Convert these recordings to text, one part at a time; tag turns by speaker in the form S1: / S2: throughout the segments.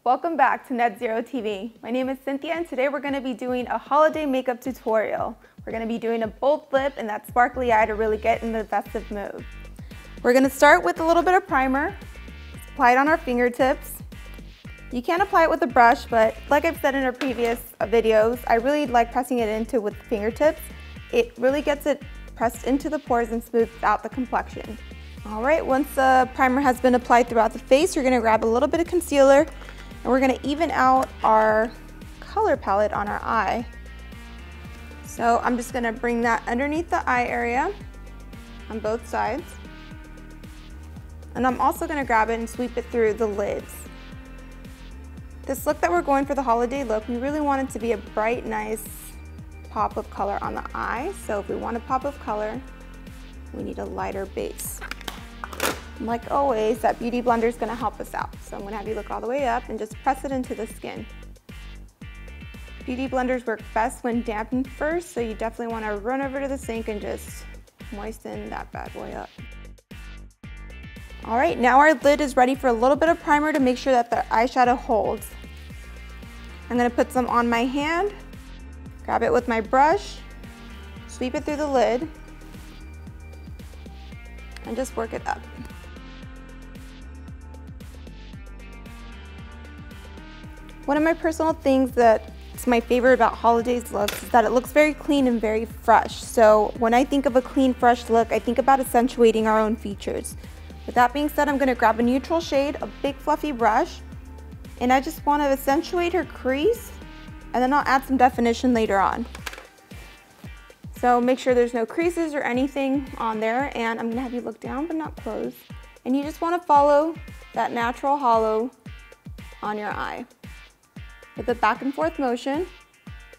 S1: Welcome back to NetZeroTv. My name is Cynthia and today we're going to be doing a holiday makeup tutorial. We're going to be doing a bold lip and that sparkly eye to really get in the festive mood. We're going to start with a little bit of primer, apply it on our fingertips. You can apply it with a brush, but like I've said in our previous videos, I really like pressing it into with the fingertips. It really gets it pressed into the pores and smooths out the complexion. All right, once the primer has been applied throughout the face, you're going to grab a little bit of concealer and we're going to even out our color palette on our eye. So I'm just going to bring that underneath the eye area on both sides. And I'm also going to grab it and sweep it through the lids. This look that we're going for the holiday look, we really want it to be a bright, nice pop of color on the eye. So if we want a pop of color, we need a lighter base. Like always, that beauty blender is going to help us out. So I'm going to have you look all the way up and just press it into the skin. Beauty blenders work best when dampened first, so you definitely want to run over to the sink and just moisten that bad boy up. All right, now our lid is ready for a little bit of primer to make sure that the eyeshadow holds. I'm going to put some on my hand, grab it with my brush, sweep it through the lid, and just work it up. One of my personal things that's my favorite about holidays looks is that it looks very clean and very fresh. So when I think of a clean, fresh look, I think about accentuating our own features. With that being said, I'm going to grab a neutral shade, a big fluffy brush, and I just want to accentuate her crease, and then I'll add some definition later on. So make sure there's no creases or anything on there, and I'm going to have you look down but not close. And you just want to follow that natural hollow on your eye. With a back and forth motion,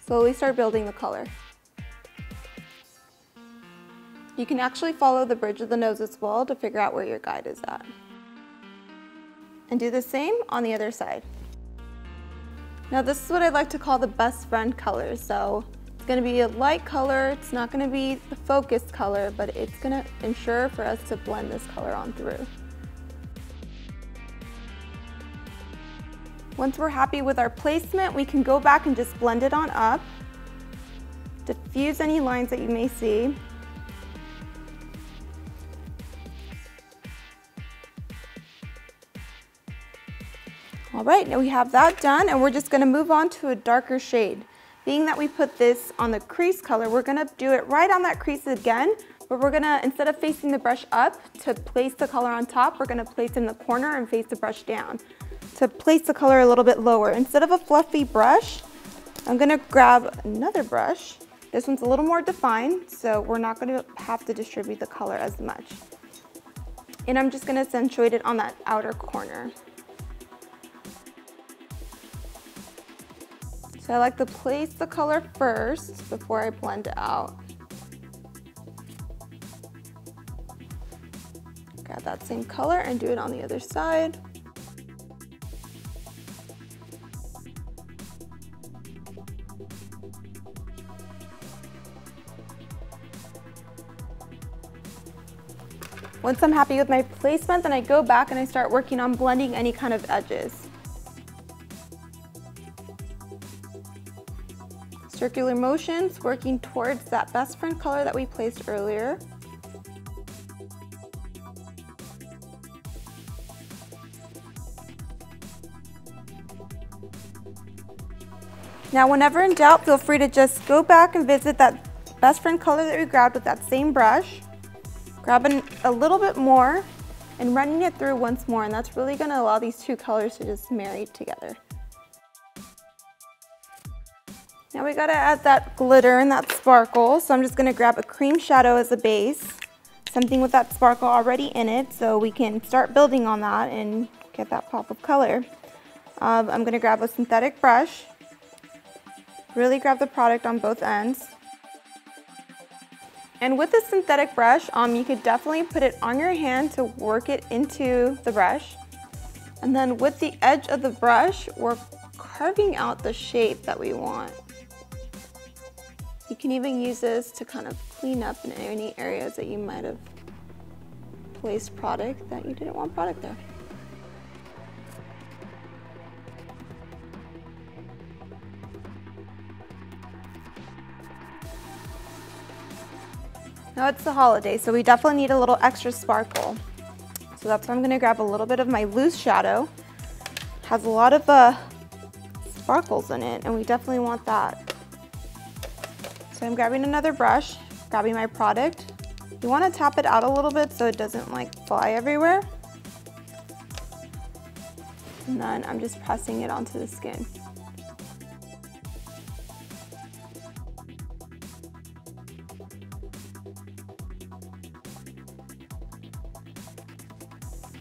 S1: slowly start building the color. You can actually follow the bridge of the nose as well to figure out where your guide is at. And do the same on the other side. Now this is what I like to call the best friend color. So it's going to be a light color, it's not going to be the focused color, but it's going to ensure for us to blend this color on through. Once we're happy with our placement, we can go back and just blend it on up. Diffuse any lines that you may see. All right, now we have that done and we're just going to move on to a darker shade. Being that we put this on the crease color, we're going to do it right on that crease again, but we're going to, instead of facing the brush up to place the color on top, we're going to place it in the corner and face the brush down. To place the color a little bit lower. Instead of a fluffy brush, I'm going to grab another brush. This one's a little more defined, so we're not going to have to distribute the color as much. And I'm just going to accentuate it on that outer corner. So I like to place the color first before I blend it out. Grab that same color and do it on the other side. Once I'm happy with my placement, then I go back and I start working on blending any kind of edges. Circular motions, working towards that best friend color that we placed earlier. Now, whenever in doubt, feel free to just go back and visit that best friend color that we grabbed with that same brush. Grabbing a little bit more and running it through once more, and that's really going to allow these two colors to just marry together. Now we got to add that glitter and that sparkle, so I'm just going to grab a cream shadow as a base, something with that sparkle already in it, so we can start building on that and get that pop of color. I'm going to grab a synthetic brush, really grab the product on both ends. And with a synthetic brush, you could definitely put it on your hand to work it into the brush. And then with the edge of the brush, we're carving out the shape that we want. You can even use this to kind of clean up in any areas that you might have placed product that you didn't want product there. Now it's the holiday, so we definitely need a little extra sparkle. So that's why I'm gonna grab a little bit of my loose shadow. Has a lot of sparkles in it, and we definitely want that. So I'm grabbing another brush, grabbing my product. You wanna tap it out a little bit so it doesn't like fly everywhere. And then I'm just pressing it onto the skin.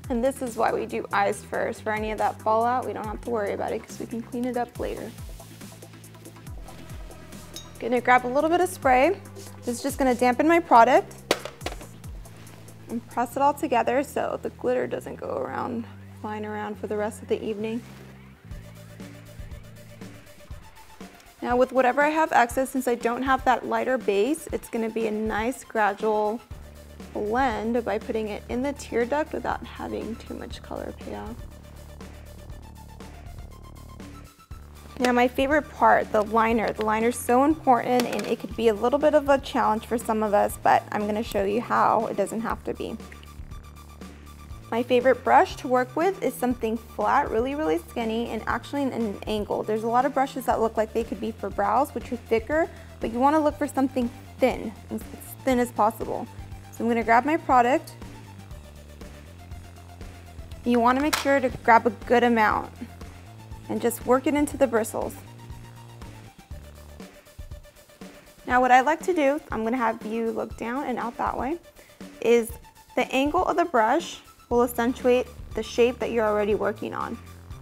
S1: And this is why we do eyes first. For any of that fallout, we don't have to worry about it because we can clean it up later. Gonna grab a little bit of spray. This is just gonna dampen my product and press it all together so the glitter doesn't go around, flying around for the rest of the evening. Now with whatever I have excess, since I don't have that lighter base, it's gonna be a nice gradual blend by putting it in the tear duct without having too much color payoff. Now my favorite part, the liner. The liner is so important, and it could be a little bit of a challenge for some of us, but I'm going to show you how it doesn't have to be. My favorite brush to work with is something flat, really skinny, and actually in an angle. There's a lot of brushes that look like they could be for brows, which are thicker, but you want to look for something thin, as thin as possible. So I'm going to grab my product. You want to make sure to grab a good amount and just work it into the bristles. Now what I like to do, I'm going to have you look down and out that way, is the angle of the brush will accentuate the shape that you're already working on.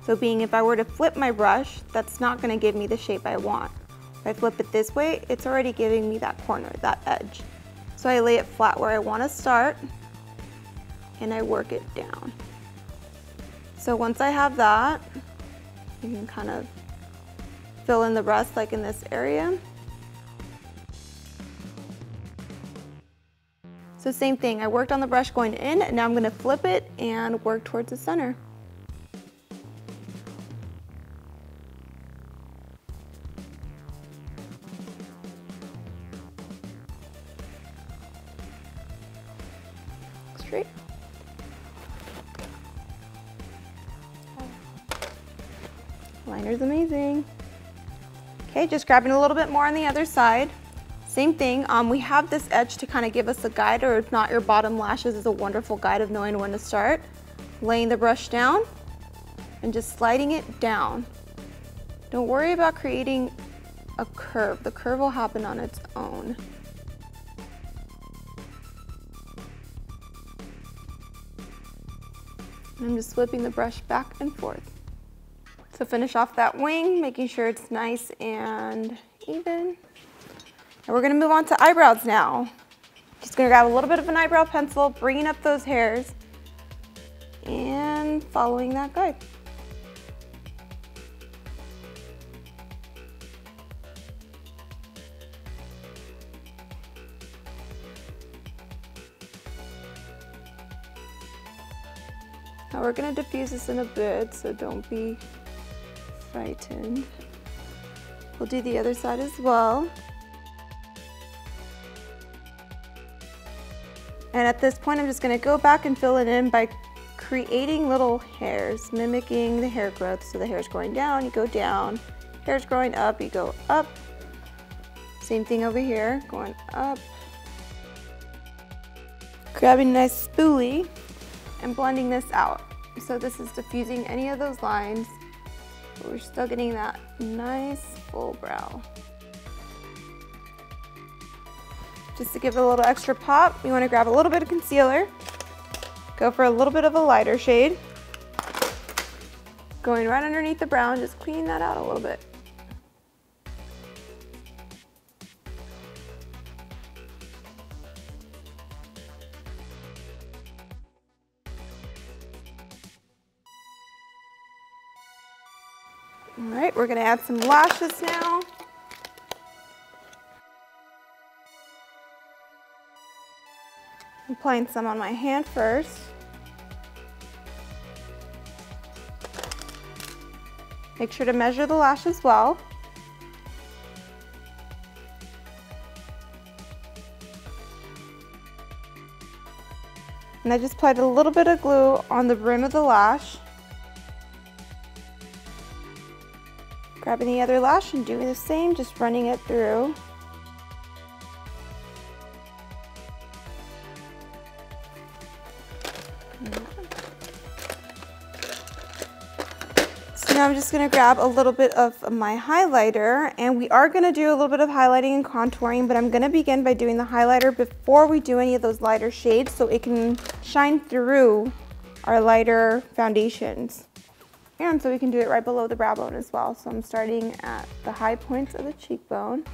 S1: So being if I were to flip my brush, that's not going to give me the shape I want. If I flip it this way, it's already giving me that corner, that edge. So I lay it flat where I want to start and I work it down. So once I have that, you can kind of fill in the rest like in this area. So same thing, I worked on the brush going in, and now I'm going to flip it and work towards the center. Straight. Liner's amazing. Okay, just grabbing a little bit more on the other side. Same thing, we have this edge to kind of give us a guide, or if not, your bottom lashes is a wonderful guide of knowing when to start. Laying the brush down and just sliding it down. Don't worry about creating a curve. The curve will happen on its own. And I'm just flipping the brush back and forth. So finish off that wing, making sure it's nice and even. And we're gonna move on to eyebrows now. Just gonna grab a little bit of an eyebrow pencil, bringing up those hairs, and following that guide. Now we're gonna diffuse this in a bit, so don't be frightened. We'll do the other side as well. And at this point, I'm just gonna go back and fill it in by creating little hairs, mimicking the hair growth. So the hair's going down, you go down. Hair's growing up, you go up. Same thing over here, going up. Grabbing a nice spoolie and blending this out. So this is diffusing any of those lines, but we're still getting that nice full brow. Just to give it a little extra pop, you want to grab a little bit of concealer, go for a little bit of a lighter shade, going right underneath the brown, just cleaning that out a little bit. All right, we're gonna add some lashes now. I'm applying some on my hand first. Make sure to measure the lashes well. And I just applied a little bit of glue on the rim of the lash. Grabbing the other lash and doing the same, just running it through. Now I'm just going to grab a little bit of my highlighter, and we are going to do a little bit of highlighting and contouring, but I'm going to begin by doing the highlighter before we do any of those lighter shades so it can shine through our lighter foundations. And so we can do it right below the brow bone as well. So I'm starting at the high points of the cheekbone.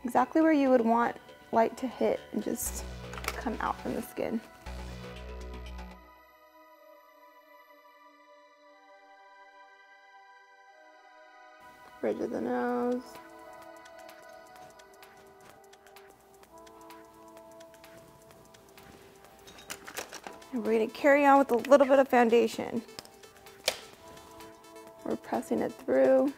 S1: Exactly where you would want light to hit and just come out from the skin. Bridge of the nose. And we're going to carry on with a little bit of foundation. We're pressing it through.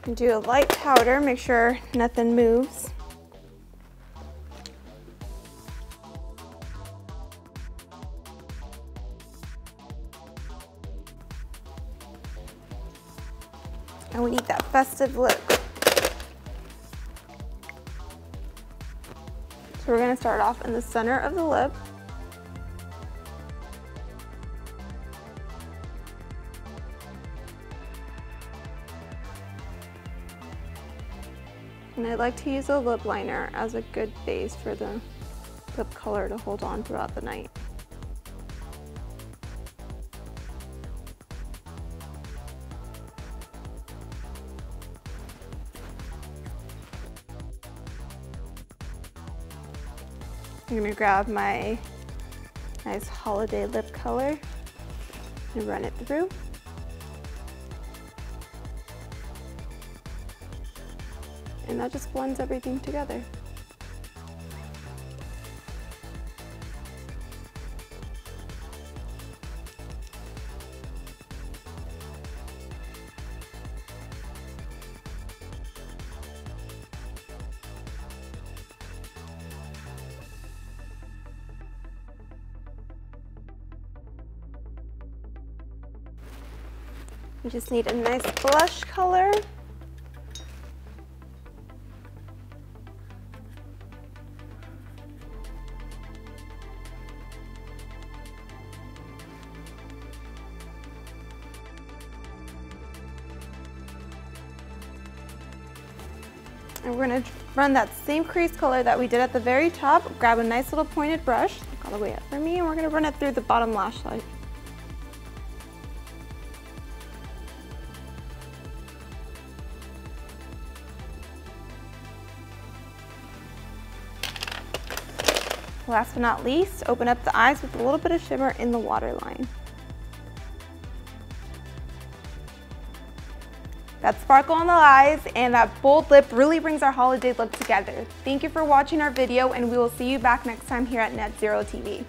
S1: And do a light powder, make sure nothing moves. And we need that festive look. So we're going to start off in the center of the lip. And I like to use a lip liner as a good base for the lip color to hold on throughout the night. I'm going to grab my nice holiday lip color and run it through. And that just blends everything together. You just need a nice blush color. And we're going to run that same crease color that we did at the very top. Grab a nice little pointed brush, look all the way up for me, and we're going to run it through the bottom lash line. Last but not least, open up the eyes with a little bit of shimmer in the waterline. That sparkle on the eyes and that bold lip really brings our holiday look together. Thank you for watching our video, and we will see you back next time here at NetZeroTv.